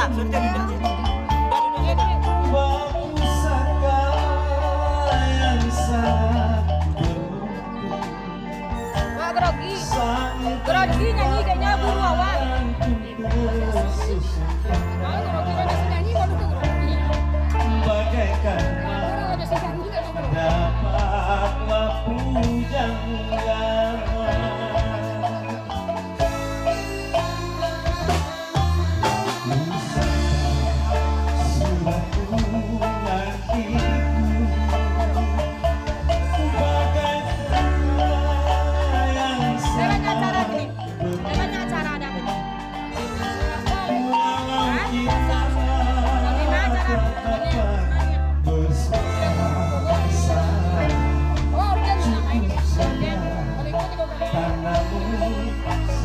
Dah, sudah duduk. Wah, grogi. Grogi nyanyi kayaknya buru awan. Ah, grogi kan bisa nyanyi waduh tuh grogi. Bagaikan Wah, bisa nyanyi kan grogi. dapatlah pujangan. Lewatnya acara gini. Lewatnya acara ada apa nih? Bagaimana acara? Oh, udah selama ini. Udah. Kalau ikut juga boleh.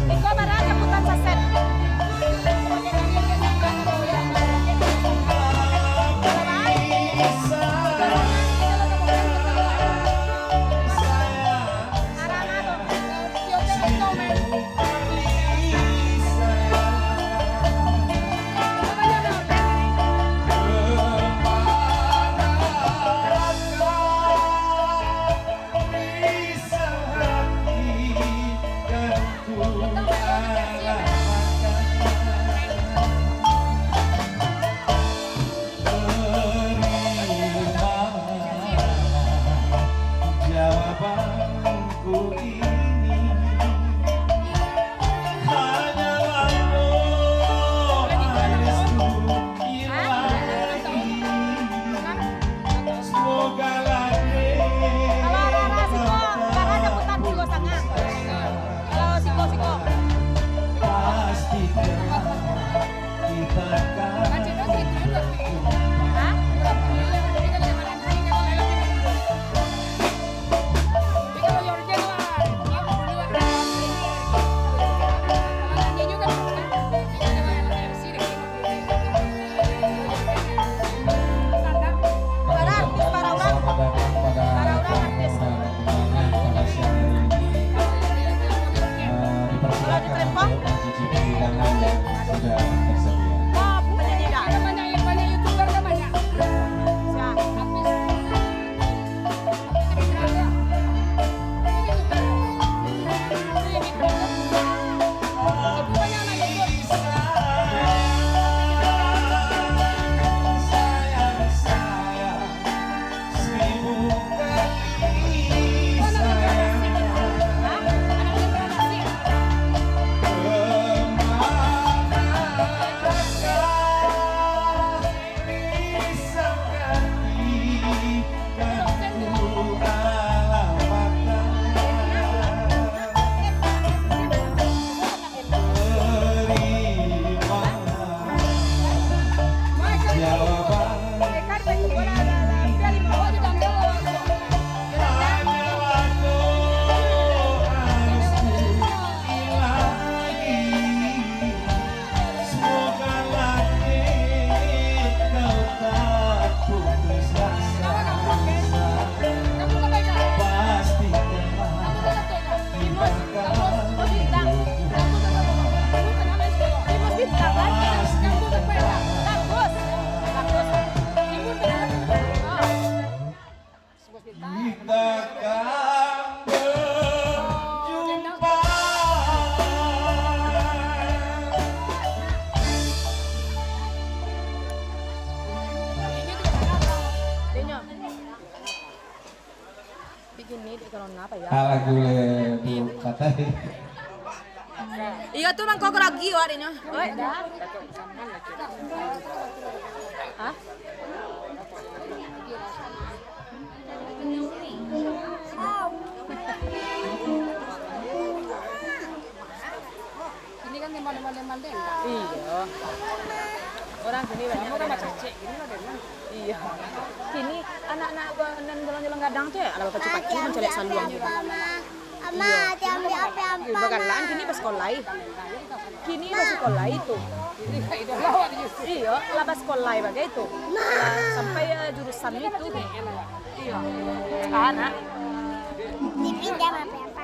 Iko barang jemputan saset. Sebagai nyanyi ke sana kalau yang Jawabanku ini hanyalah doa restu ilahi. Semoga langit kalau Rara Siko, Rara jemputan Siko sangat. Kalau Siko. pastikan kita Kan akan cerita gitu juga sih. berjumpa. Hah? Selamat datang pada tamu dan undangan pada siang hari ini. Dipersilakan untuk mencicipi hidangan yang sudah tersedia. Banyak YouTuber kan banyak. Sayang, seribu kali sayang. Semoga langit kau tak putus asa. Kita akan berjumpa. Bikin nih di corona apa ya? Lagu Bu Katai. Iya tuh mang kok grogi warinya. Oi, dah. Hah? Ini kan lembal-lembal deh. Iya. Orang sini banyak orang macam cek gini lah deh. Iya. Sini anak-anak jalan-jalan gadang tuh ya, ada pacu-pacu mencolek saluang juga. Ama, diambil apa-apa. Iya, bakalan kini pas sekolah. Kini pas sekolah itu. Iya, lah pas sekolah bagai itu. Lah, sampai jurusan itu. Iya. Anak. Dipinjam apa-apa.